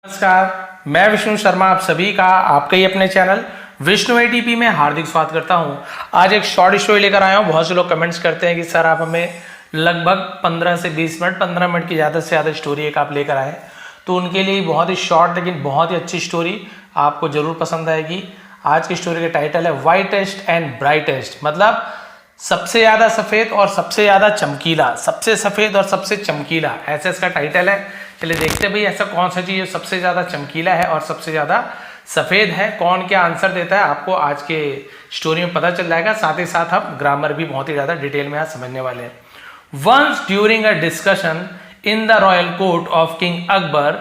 नमस्कार, मैं विष्णु शर्मा आप सभी का आपके ही अपने चैनल विष्णु एटीपी में हार्दिक स्वागत करता हूं। आज एक शॉर्ट स्टोरी लेकर आया हूं। बहुत से लोग कमेंट्स करते हैं कि सर आप हमें लगभग 15 से 20 मिनट 15 मिनट की ज़्यादा से ज़्यादा स्टोरी एक आप लेकर आए, तो उनके लिए बहुत ही शॉर्ट लेकिन बहुत ही अच्छी स्टोरी आपको ज़रूर पसंद आएगी। आज की स्टोरी का टाइटल है वाइटेस्ट एंड ब्राइटेस्ट, मतलब सबसे ज़्यादा सफ़ेद और सबसे ज़्यादा चमकीला, सबसे सफ़ेद और सबसे चमकीला, ऐसा इसका टाइटल है। चलिए देखते हैं भाई ऐसा कौन सा चीज़ सबसे ज़्यादा चमकीला है और सबसे ज़्यादा सफ़ेद है। कौन क्या आंसर देता है आपको आज के स्टोरी में पता चल जाएगा। साथ ही साथ हम ग्रामर भी बहुत ही ज़्यादा डिटेल में आज समझने वाले हैं। Once during a discussion in the royal court of king Akbar,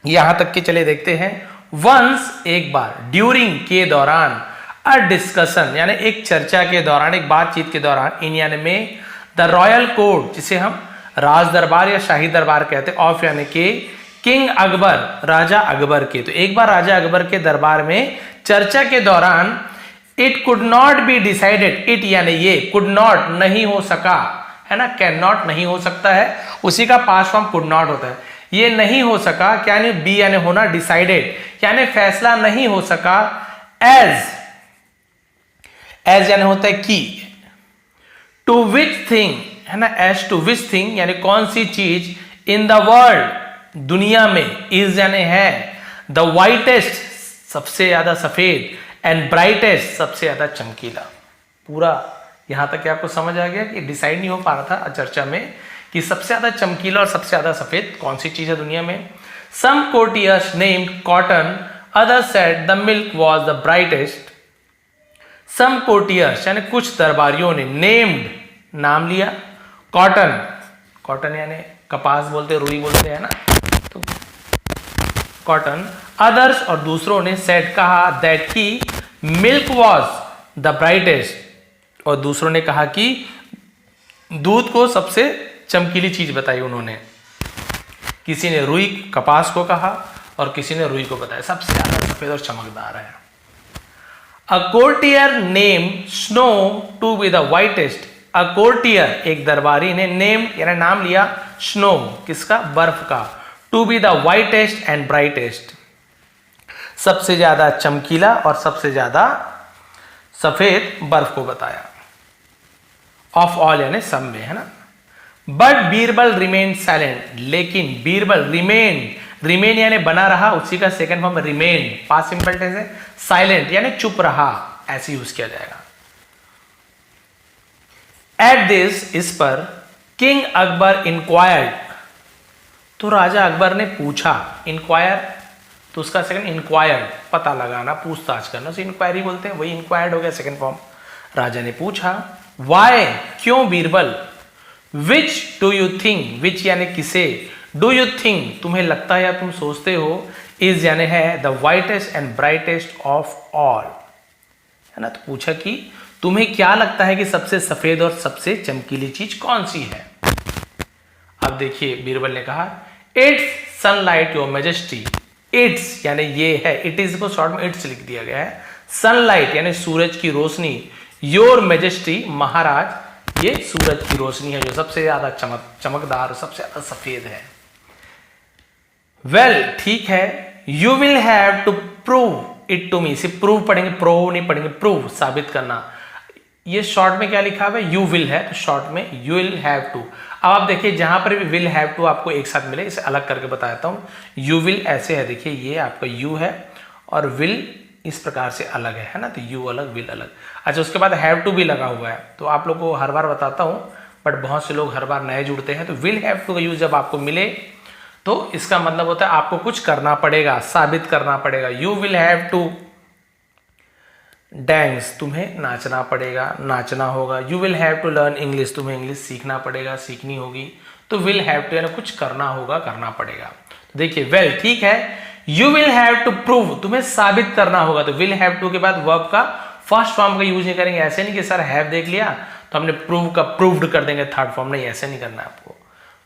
यहाँ तक के चले देखते हैं। वंस एक बार, ड्यूरिंग के दौरान, अ डिस्कशन यानी एक चर्चा के दौरान, एक बातचीत के दौरान, इन यानी में, द रॉयल कोर्ट जिसे हम राज दरबार या शाही दरबार कहते हैं, ऑफ यानी के, किंग अकबर राजा अकबर के, तो एक बार राजा अकबर के दरबार में चर्चा के दौरान, it could not be decided, it यानी ये, कुड नॉट नहीं हो सका, है ना, कैन नॉट नहीं हो सकता है, उसी का पास्ट फॉर्म कुड नॉट होता है। ये नहीं हो सका क्या यानी बी यानी होना, डिसाइडेड यानी फैसला नहीं हो सका, एज यानी होता है की, टू विच थिंग, है ना, एज टू विच थिंग यानी कौन सी चीज, इन द वर्ल्ड दुनिया में, इज यानी है, द वाइटेस्ट सबसे ज्यादा सफेद, एंड ब्राइटेस्ट सबसे ज्यादा चमकीला। पूरा यहां तक आपको समझ आ गया कि डिसाइड नहीं हो पा रहा था चर्चा में कि सबसे ज्यादा चमकीला और सबसे ज्यादा सफेद कौन सी चीज है दुनिया में। Some courtiers named cotton, other said the milk was the brightest. Some courtiers यानी कुछ दरबारियों ने, नेम्ड नाम लिया, कॉटन, कॉटन यानी कपास बोलते, रुई बोलते हैं ना, तो कॉटन, अदर्स और दूसरों ने, सेड कहा, दैट की मिल्क वॉज द ब्राइटेस्ट, और दूसरों ने कहा कि दूध को सबसे चमकीली चीज बताई उन्होंने। किसी ने रुई कपास को कहा और किसी ने रुई को बताया सबसे ज्यादा सफेद और चमकदार है। A courtier name snow to be the whitest, a courtier एक दरबारी ने, नेम यानी नाम लिया, स्नो किसका, बर्फ का, to be the whitest and brightest सबसे ज्यादा चमकीला और सबसे ज्यादा सफेद बर्फ को बताया, ऑफ ऑल यानी सब में, है ना। बट बीरबल रिमेन साइलेंट, लेकिन बीरबल रिमेन यानी बना रहा, उसी का second form remain, past simple tense है, साइलेंट यानी चुप रहा, ऐसे यूज किया जाएगा। एट दिस, इस पर, किंग अकबर इंक्वायर्ड, तो राजा अकबर ने पूछा, इंक्वायर तो उसका सेकंड इंक्वायर्ड, पता लगाना, पूछताछ करना, उसे इंक्वायरी बोलते हैं, वही इंक्वायर्ड हो गया सेकंड फॉर्म। राजा ने पूछा, वाई क्यों Birbal, which do you think, which यानी किसे, डू यू थिंक तुम्हें लगता है या तुम सोचते हो, इज यानी है, the whitest and brightest of all, है ना। तो पूछा कि तुम्हें क्या लगता है कि सबसे सफेद और सबसे चमकीली चीज कौन सी है। अब देखिए बीरबल ने कहा, it's sunlight your majesty, it's यानी ये है, इट इज को शॉर्ट में इट्स लिख दिया गया है, सनलाइट यानी सूरज की रोशनी, योर मेजेस्टी महाराज, ये सूरज की रोशनी है जो सबसे ज्यादा चमकदार, सबसे ज्यादा सफेद है। वेल ठीक है, you will have to prove it to me, सिर्फ प्रूव पढ़ेंगे, प्रो नहीं पढ़ेंगे, प्रूव साबित करना। ये शॉर्ट में क्या लिखा हुआ है, यू विल है, तो शॉर्ट में यू विल हैव टू। अब आप देखिए जहां पर भी विल हैव टू आपको एक साथ मिले, इसे अलग करके बताता हूं। यू विल ऐसे है, देखिए ये आपका यू है और विल इस प्रकार से अलग है ना, तो यू अलग विल अलग। अच्छा उसके बाद हैव टू भी लगा हुआ है, तो आप लोग को हर बार बताता हूं, बट बहुत से लोग हर बार नए जुड़ते हैं। तो विल हैव टू का यूज जब आपको मिले तो इसका मतलब होता है आपको कुछ करना पड़ेगा, साबित करना पड़ेगा। You will have to dance, तुम्हें नाचना पड़ेगा, नाचना होगा। You will have to learn English, तुम्हें इंग्लिश सीखना पड़ेगा, सीखनी होगी। तो विल हैव टू यानी कुछ करना होगा, करना पड़ेगा। तो देखिए वेल ठीक है, you will have to prove, तुम्हें साबित करना होगा। तो विल हैव टू के बाद वर्ब का फर्स्ट फॉर्म का यूज नहीं करेंगे, ऐसे नहीं कि सर हैव देख लिया तो हमने प्रूव का प्रूव्ड कर देंगे थर्ड फॉर्म, नहीं ऐसे नहीं करना है आपको,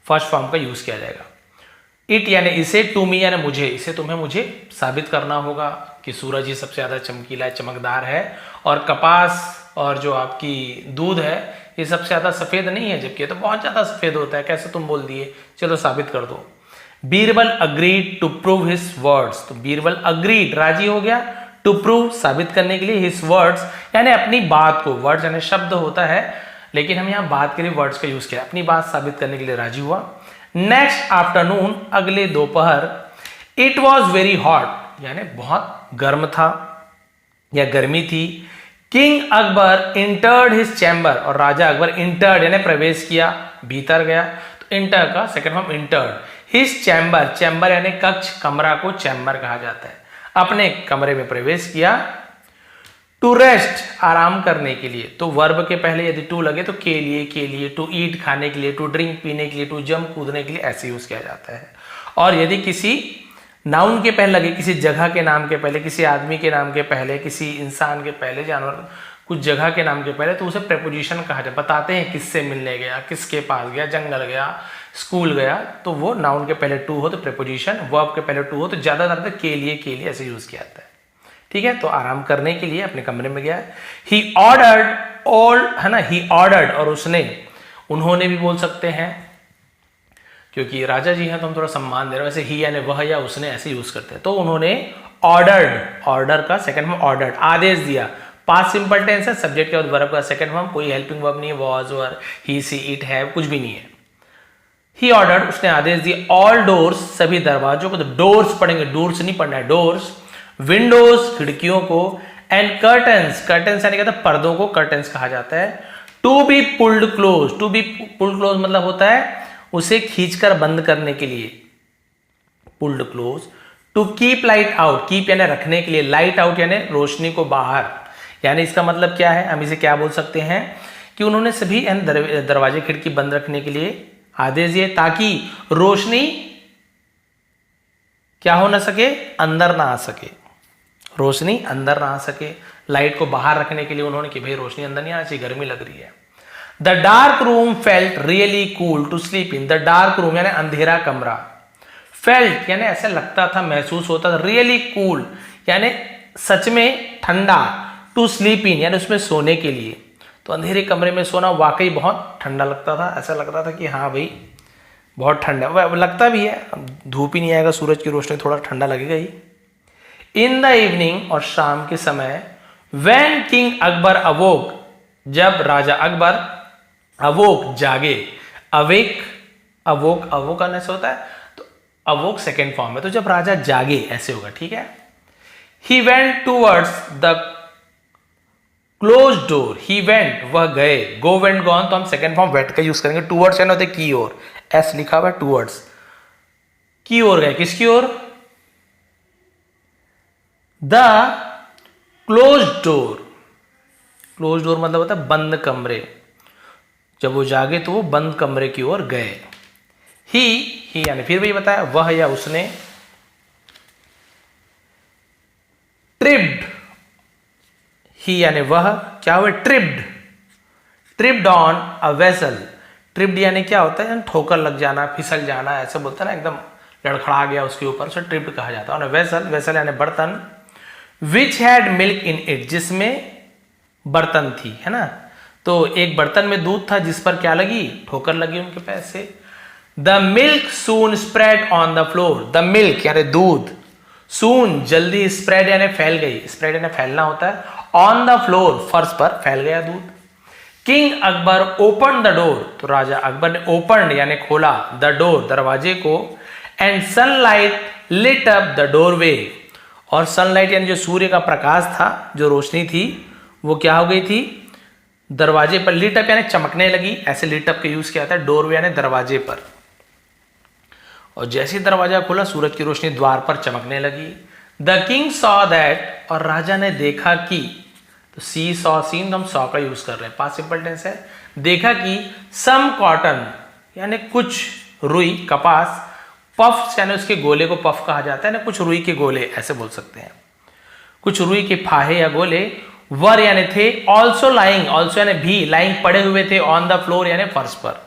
फर्स्ट फॉर्म का यूज किया जाएगा। इट यानी इसे, टू मी यानी मुझे, इसे तुम्हें मुझे साबित करना होगा कि सूरज ही सबसे ज्यादा चमकीला है, चमकदार है, और कपास और जो आपकी दूध है ये सबसे ज्यादा सफेद नहीं है, जबकि ये तो बहुत ज्यादा सफेद होता है, कैसे तुम बोल दिए, चलो साबित कर दो। Birbal agreed to prove his words, तो बीरबल अग्रीड राजी हो गया, टू प्रूव साबित करने के लिए, हिज वर्ड्स यानी अपनी बात को, वर्ड्स यानी शब्द होता है लेकिन हम यहाँ बात के लिए वर्ड्स का यूज किया, अपनी बात साबित करने के लिए राजी हुआ। नेक्स्ट आफ्टरनून, अगले दोपहर, इट वॉज वेरी हॉट यानी बहुत गर्म था या गर्मी थी। King Akbar entered his chamber, और राजा अकबर इंटर्ड यानी प्रवेश किया, भीतर गया, तो इंटर का second form entered, his chamber, chamber यानी कक्ष, कमरा को चैम्बर कहा जाता है, अपने कमरे में प्रवेश किया। टू रेस्ट, आराम करने के लिए, तो वर्ब के पहले यदि टू लगे तो के लिए, टू ईट खाने के लिए, टू ड्रिंक पीने के लिए, टू जंप कूदने के लिए, ऐसे यूज किया जाता है। और यदि किसी नाउन के पहले लगे, किसी जगह के नाम के पहले, किसी आदमी के नाम के पहले, किसी इंसान के पहले, जानवर कुछ जगह के नाम के पहले, तो उसे प्रेपोजिशन कहा जाता है। बताते हैं किससे मिलने गया, किसके पास गया, जंगल गया, स्कूल गया, तो वो नाउन के पहले टू हो तो प्रेपोजिशन, वर्ब के पहले टू हो तो ज्यादातर के लिए ऐसे यूज किया जाता है। ठीक है, तो आराम करने के लिए अपने कमरे में गया। ही ऑर्डर्ड, ऑल है ना, ही ऑर्डर्ड, और उसने, उन्होंने भी बोल सकते हैं क्योंकि राजा जी हैं तो हम थोड़ा सम्मान दे रहे हैं, वैसे ही यानी वह या उसने ऐसे यूज करते हैं। तो उन्होंने ऑर्डर्ड, ऑर्डर का सेकंड फॉर्म ऑर्डर्ड, आदेश दिया, पास्ट सिंपल टेंस है, सब्जेक्ट के बाद वर्ब का सेकंड फॉर्म, कोई हेल्पिंग वर्ब नहीं है, was, were, he, she, it, have, कुछ भी नहीं है। ही ऑर्डर्ड, उसने आदेश दिया, ऑल डोर्स, सभी दरवाजों को, तो डोर्स पढ़ेंगे, डोर्स नहीं पढ़ना है, डोर्स, विंडोज, खिड़कियों को, एंड कर्टन्स, कर्टन्स यानी कहता है पर्दों को कर्टन्स कहा जाता है। To be pulled close, to be pulled close मतलब होता है उसे खींचकर बंद करने के लिए, pulled close. To keep light out, keep यानी रखने के लिए, लाइट आउट यानी रोशनी को बाहर, यानी इसका मतलब क्या है, हम इसे क्या बोल सकते हैं कि उन्होंने सभी दरवाजे खिड़की बंद रखने के लिए आदेश दिए ताकि रोशनी क्या हो ना सके, अंदर ना आ सके, रोशनी अंदर ना आ सके। लाइट को बाहर रखने के लिए उन्होंने कि भाई रोशनी अंदर नहीं आना चाहिए, गर्मी लग रही है। The dark room felt really cool to sleep in, the dark room यानी अंधेरा कमरा, फेल्ट यानी ऐसा लगता था, महसूस होता था, रियली कूल यानी सच में ठंडा, टू स्लीप इन यानी उसमें सोने के लिए, तो अंधेरे कमरे में सोना वाकई बहुत ठंडा लगता था, ऐसा लगता था कि हाँ भाई बहुत ठंडा, लगता भी है, धूप ही नहीं आएगा, सूरज की रोशनी, थोड़ा ठंडा लगेगा ही। इन द इवनिंग, और शाम के समय, व्हेन किंग अकबर अवोक, जब राजा अकबर, अवोक जागे, अवेक, अवोक, अवोक आने से होता है, तो अवोक सेकेंड फॉर्म है, तो जब राजा जागे ऐसे होगा, ठीक है। He went towards the close door, he went वह गए, गो वेंट गॉन, तो हम सेकेंड फॉर्म वेट का यूज करेंगे। टूवर्ड्स यानी होते की ओर, एस लिखा हुआ है, टूवर्ड्स, की ओर गए, किसकी ओर, the close door, close door मतलब होता है बंद कमरे, जब वो जागे तो वो बंद कमरे की ओर गए। ही यानी फिर भी बताया वह या उसने, ट्रिप्ड, ही यानी वह, क्या हुआ, tripped, tripped on a vessel, tripped यानी क्या होता है, ठोकर लग जाना, फिसल जाना, ऐसे बोलते हैं ना, एकदम लड़खड़ा गया उसके ऊपर, से ट्रिप्ड कहा जाता है। वेसल, वेसल यानी बर्तन, which had milk in it, जिसमें बर्तन थी, है ना, तो एक बर्तन में दूध था जिस पर क्या लगी, ठोकर लगी उनके पैर से। The milk soon spread on the floor, the milk यानी दूध, सून जल्दी, स्प्रेड यानी फैल गई, स्प्रेड यानी फैलना होता है, ऑन द फ्लोर फर्श पर फैल गया दूध। King Akbar open the door, तो राजा अकबर ने ओपन यानी खोला, द डोर दरवाजे को, and sunlight lit up the doorway, और सनलाइट यानी जो सूर्य का प्रकाश था, जो रोशनी थी, वो क्या हो गई थी, दरवाजे पर, लिट अप यानी चमकने लगी, ऐसे लिट अप का यूज किया था, डोरवे यानी दरवाजे पर, और जैसे ही दरवाजा खुला सूरज की रोशनी द्वार पर चमकने लगी। द किंग सॉ दैट, और राजा ने देखा कि, तो सी सॉ, सीन हम सॉ का यूज कर रहे हैं, पास्ट सिंपल टेंस है, देखा कि सम कॉटन यानी कुछ रुई, कपास, पफ्स यानी उसके गोले को पफ कहा जाता है ना, कुछ रुई के गोले ऐसे बोल सकते हैं, कुछ रुई के फाहे या गोले, वर यानी थे, ऑल्सो लाइंग, ऑल्सो यानी भी, लाइंग पड़े हुए थे, ऑन द फ्लोर यानी फर्श पर,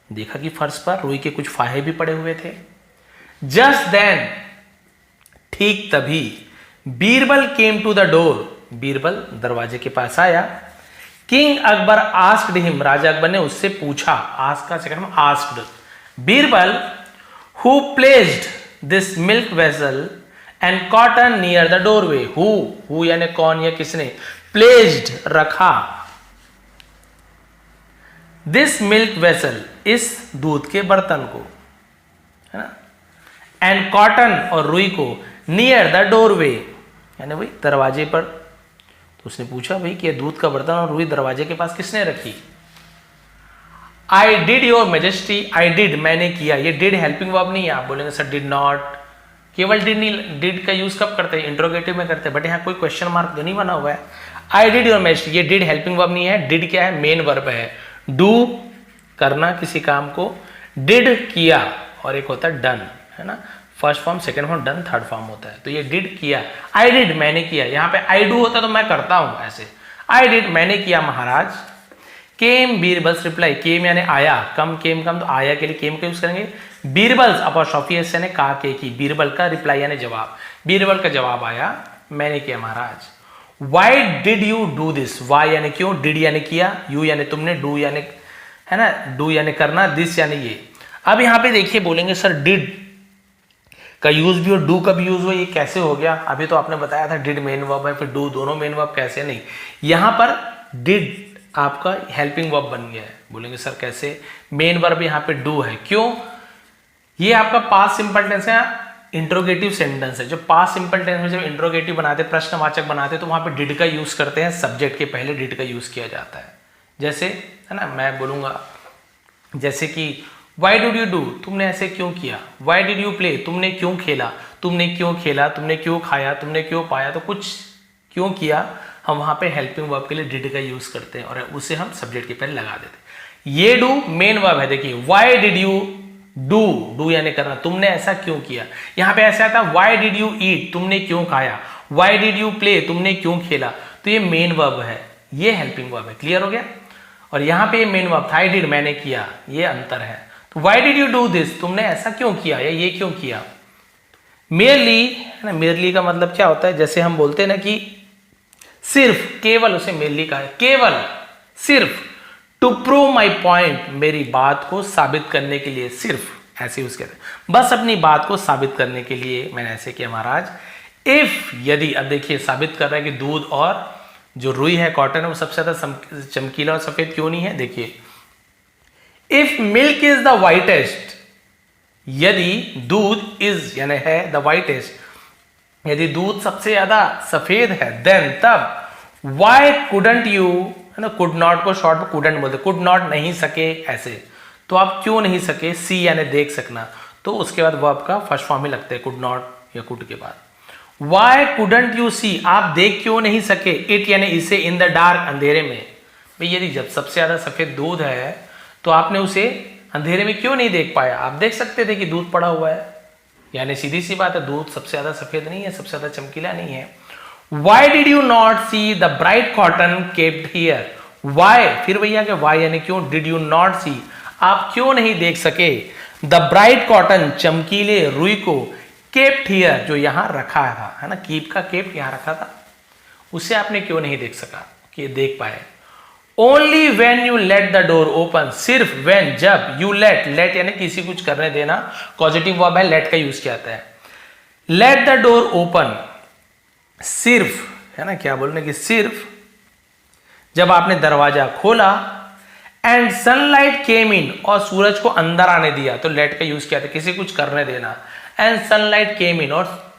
देखा कि फर्श पर रुई के कुछ फाहे भी पड़े हुए थे। जस्ट देन, ठीक तभी, Birbal came to the door, Birbal दरवाजे के पास आया। किंग अकबर आस्क्ड हिम, राजा अकबर ने उससे पूछा, आस्क का सेकंड में asked, Birbal who placed this milk vessel and cotton near the doorway. Who यानी कौन या किसने, प्लेस्ड रखा, दिस मिल्क वेसल इस दूध के बर्तन को, है ना, एंड कॉटन और रुई को नियर द डोरवे यानी भाई दरवाजे पर। तो उसने पूछा भाई कि दूध का बर्तन और रुई दरवाजे के पास किसने रखी। I did your majesty, I did मैंने किया, ये डिड हेल्पिंग वर्ब नहीं है। आप बोलेंगे सर डिड नॉट, केवल डिड नहीं, डिड का यूज कब करते हैं, इंट्रोगेटिव में करते हैं, बट यहाँ कोई क्वेश्चन मार्क तो नहीं बना हुआ है। आई डिड योर मेजेस्टी, ये डिड हेल्पिंग वर्ब नहीं है, डिड क्या है, मेन वर्ब है, डू करना किसी काम को, डिड किया, और एक होता है डन, है ना, first form, second form, done, third form होता है। तो ये डिड किया, आई डिड मैंने किया, यहाँ पे आई डू होता तो मैं करता हूं ऐसे, आई डिड मैंने किया महाराज। केम बीरबल्स रिप्लाई, केम यानी आया, कम केम कम, तो आया के लिए केम का यूज करेंगे। बीरबल्स अपॉस्ट्रोफी एस यानी का के की, बीरबल का रिप्लाई यानी जवाब, बीरबल का जवाब आया मैंने किया महाराज। Why did you do this, why यानी क्यों, डिड यानी किया, यू यानी तुमने, डू यानी, है ना, डू यानी करना, दिस यानी ये। अब यहाँ पे देखिए बोलेंगे सर डिड का यूज भी और डू का भी यूज हुआ, ये कैसे हो गया। अभी तो आपने बताया था डिड मेन वर्ब है, फिर डू, दोनों मेन वर्ब, कैसे नहीं। यहां पर डिड आपका हेल्पिंग वर्ब बन गया है। बोलेंगे सर कैसे, मेन वर्ब यहाँ पे डू है, क्यों, ये आपका पास्ट सिंपल टेंस है, इंट्रोगेटिव सेंटेंस है। जो पास्ट सिंपल टेंस में जब इंट्रोगेटिव बनाते, प्रश्नवाचक बनाते, तो वहां पे डिड का यूज करते हैं, सब्जेक्ट के पहले डिड का यूज किया जाता है। जैसे, है ना, मैं बोलूंगा जैसे कि वाई डिड यू डू, तुमने ऐसे क्यों किया, वाई डिड यू प्ले, तुमने क्यों खेला, तुमने क्यों खेला, तुमने क्यों खाया, तुमने क्यों पाया, तो कुछ क्यों किया, हम वहां पे हेल्पिंग वर्ब के लिए डिड का यूज करते हैं और उसे हम सब्जेक्ट के पहले लगा देते हैं। ये डू मेन वर्ब है, देखिए Y did you do, do यानी करना, तुमने ऐसा क्यों किया। यहां पे ऐसा आता है वाई डिड यू ईट, तुमने क्यों खाया, वाई डिड यू प्ले, तुमने क्यों खेला, तो ये मेन वर्ब है, ये हेल्पिंग वर्ब है। क्लियर हो गया। और यहां पे ये मेन वर्ब था, आई डिड मैंने किया, ये अंतर है। तो Y did you do this, तुमने ऐसा क्यों किया या ये क्यों किया। मेरली, है ना, मेरली का मतलब क्या होता है, जैसे हम बोलते हैं ना कि सिर्फ, केवल, उसे मेरली कहा है, केवल, सिर्फ, टू प्रूव माई पॉइंट, मेरी बात को साबित करने के लिए, सिर्फ ऐसे यूज कहते हैं, बस अपनी बात को साबित करने के लिए मैंने ऐसे किया महाराज। इफ, यदि, अब देखिए साबित कर रहा है कि दूध और जो रुई है, कॉटन है, वो सबसे ज्यादा चमकीला और सफेद क्यों नहीं है। देखिए, if milk is the whitest, यदि दूध इज यानी है द वाइटेस्ट, यदि दूध सबसे ज्यादा सफेद है, देन तब वाई कुडंट यू, है ना, कुड नॉट को शॉर्ट में कुडंट बोलते, कुड नॉट नहीं सके ऐसे, तो आप क्यों नहीं सके, सी यानी देख सकना, तो उसके बाद वर्ब का फर्स्ट फॉर्म ही लगता है कुड नॉट या कुड के बाद। वाई कुडंट यू सी, आप देख क्यों नहीं सके, इट यानी इसे, इन द डार्क, अंधेरे में। भाई यदि जब सबसे ज्यादा सफेद दूध है तो आपने उसे अंधेरे में क्यों नहीं देख पाया, आप देख सकते थे कि दूध पड़ा हुआ है, यानी सीधी सी बात है, दूध सबसे ज्यादा सफेद नहीं है, सबसे ज्यादा चमकीला नहीं है। Why did you not see the bright cotton kept here, why, फिर भैया के वाई यानी क्यों, डिड यू नॉट सी, आप क्यों नहीं देख सके, द ब्राइट कॉटन, चमकीले रुई को, केप्ड हियर, जो यहां रखा था, है ना, कीप का केप्ड यहां रखा था, उसे आपने क्यों नहीं देख सका, कि देख पाए। Only when you let the door open, सिर्फ वेन, जब, यू लेट, लेट यानी किसी कुछ करने देना, पॉजिटिव वर्ब है, लेट का यूज किया जाता है। लेट द डोर ओपन, सिर्फ, है ना, क्या बोलने की, सिर्फ जब आपने दरवाजा खोला, एंड सनलाइट केम इन, और सूरज को अंदर आने दिया, तो लेट का यूज किया था, किसी कुछ करने देना, एंड सनलाइट केम इन, और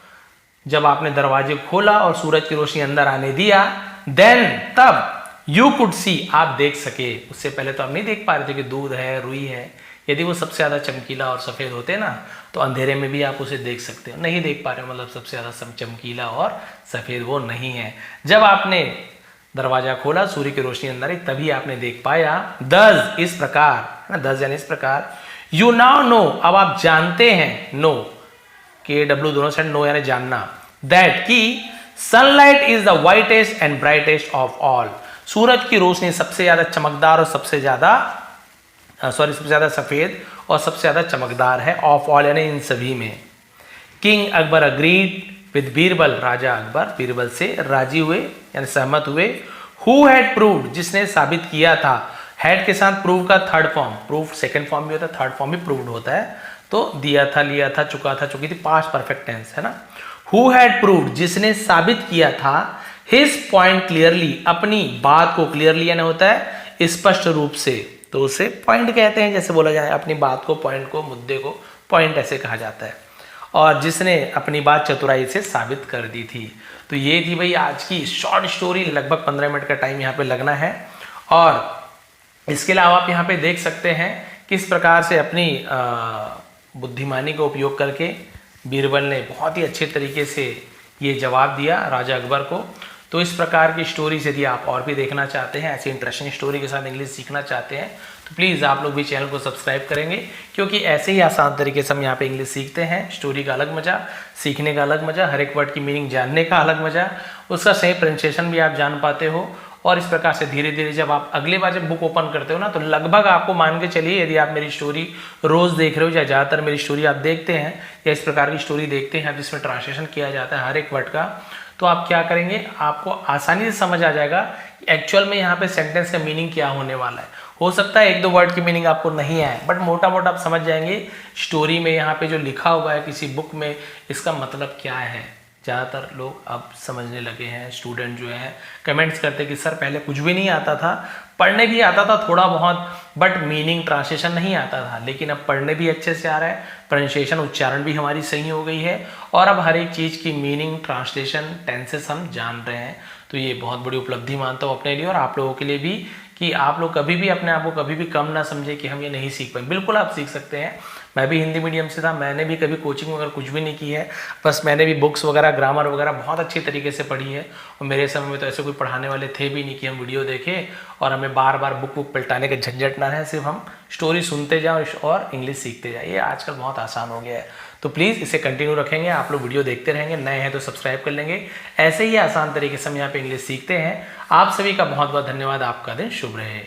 जब आपने दरवाजे खोला और सूरज की रोशनी अंदर आने दिया, देन तब, यू कुड सी, आप देख सके, उससे पहले तो आप नहीं देख पा रहे थे कि दूध है, रुई है। यदि वो सबसे ज्यादा चमकीला और सफेद होते ना, तो अंधेरे में भी आप उसे देख सकते हो, नहीं देख पा रहे हो, मतलब सबसे ज्यादा चमकीला और सफेद वो नहीं है। जब आपने दरवाजा खोला, सूर्य की रोशनी अंदर आई, तभी आपने देख पाया। दस, इस प्रकार, है ना, दस यानी इस प्रकार। यू नाउ नो, अब आप जानते हैं, नो, के डब्ल्यू दोनों साइड, नो यानी जानना, दैट की sunlight is the whitest and brightest of all, सूरज की रोशनी सबसे ज्यादा चमकदार और सबसे ज्यादा सबसे ज्यादा सफेद और सबसे ज्यादा चमकदार है, ऑफ ऑल यानी इन सभी में। King Akbar agreed with Birbal, राजा अकबर बीरबल से राजी हुए यानी सहमत हुए। हु हैड प्रूव्ड, जिसने साबित किया था, हैड के साथ प्रूव का third form, prove second form भी होता है, थर्ड फॉर्म भी प्रूव्ड होता है, तो दिया था, लिया था, चुका था, चुकी थी, पास्ट परफेक्ट टेंस है ना। हु हैड प्रूव्ड, जिसने साबित किया था, हिज पॉइंट क्लियरली, अपनी बात को क्लियरली यानी होता है स्पष्ट रूप से, तो उसे पॉइंट कहते हैं। जैसे बोला जाए अपनी बात को, पॉइंट को, मुद्दे को पॉइंट ऐसे कहा जाता है। और जिसने अपनी बात चतुराई से साबित कर दी थी। तो ये थी भाई आज की शॉर्ट स्टोरी, लगभग 15 मिनट का टाइम यहाँ पे लगना है। और इसके अलावा आप यहाँ पे देख सकते हैं किस प्रकार से अपनी बुद्धिमानी का उपयोग करके बीरबल ने बहुत ही अच्छे तरीके से ये जवाब दिया राजा अकबर को। तो इस प्रकार की स्टोरी यदि आप और भी देखना चाहते हैं, ऐसी इंटरेस्टिंग स्टोरी के साथ इंग्लिश सीखना चाहते हैं, तो प्लीज़ आप लोग भी चैनल को सब्सक्राइब करेंगे, क्योंकि ऐसे ही आसान तरीके से हम यहाँ पे इंग्लिश सीखते हैं। स्टोरी का अलग मज़ा, सीखने का अलग मज़ा, हर एक वर्ड की मीनिंग जानने का अलग मज़ा, उसका सही प्रोनाउंसिएशन भी आप जान पाते हो। और इस प्रकार से धीरे धीरे जब आप अगली बार जब बुक ओपन करते हो ना, तो लगभग आपको मान के चलिए, यदि आप मेरी स्टोरी रोज़ देख रहे हो या ज़्यादातर मेरी स्टोरी आप देखते हैं या इस प्रकार की स्टोरी देखते हैं जिसमें ट्रांसलेशन किया जाता है हर एक वर्ड का, तो आप क्या करेंगे, आपको आसानी से समझ आ जाएगा एक्चुअल में यहाँ पे सेंटेंस का मीनिंग क्या होने वाला है। हो सकता है एक दो वर्ड की मीनिंग आपको नहीं आए, बट मोटा मोटा आप समझ जाएंगे स्टोरी में यहाँ पे जो लिखा हुआ है किसी बुक में, इसका मतलब क्या है। ज़्यादातर लोग अब समझने लगे हैं, स्टूडेंट जो है कमेंट्स करते कि सर पहले कुछ भी नहीं आता था, पढ़ने भी आता था थोड़ा बहुत, बट मीनिंग ट्रांसलेशन नहीं आता था, लेकिन अब पढ़ने भी अच्छे से आ रहा है, प्रोनाउंसिएशन उच्चारण भी हमारी सही हो गई है, और अब हर एक चीज़ की मीनिंग, ट्रांसलेशन, टेंसेस हम जान रहे हैं। तो ये बहुत बड़ी उपलब्धि मानता हूँ अपने लिए और आप लोगों के लिए भी, कि आप लोग कभी भी अपने आप को कभी भी कम ना समझे कि हम ये नहीं सीख पाए। बिल्कुल आप सीख सकते हैं। मैं भी हिंदी मीडियम से था, मैंने भी कभी कोचिंग वगैरह कुछ भी नहीं की है, बस मैंने भी बुक्स वगैरह, ग्रामर वगैरह बहुत अच्छी तरीके से पढ़ी है। और मेरे समय में तो ऐसे कोई पढ़ाने वाले थे भी नहीं कि हम वीडियो देखें और हमें बार बार बुक पलटाने के झंझट ना रहे, सिर्फ हम स्टोरी सुनते जाएं और इंग्लिश सीखते जाएं। ये आजकल बहुत आसान हो गया है। तो प्लीज़ इसे कंटिन्यू रखेंगे, आप लोग वीडियो देखते रहेंगे, नए हैं तो सब्सक्राइब कर लेंगे। ऐसे ही आसान तरीके से हम यहाँ पे इंग्लिश सीखते हैं। आप सभी का बहुत बहुत धन्यवाद। आपका दिन शुभ रहे।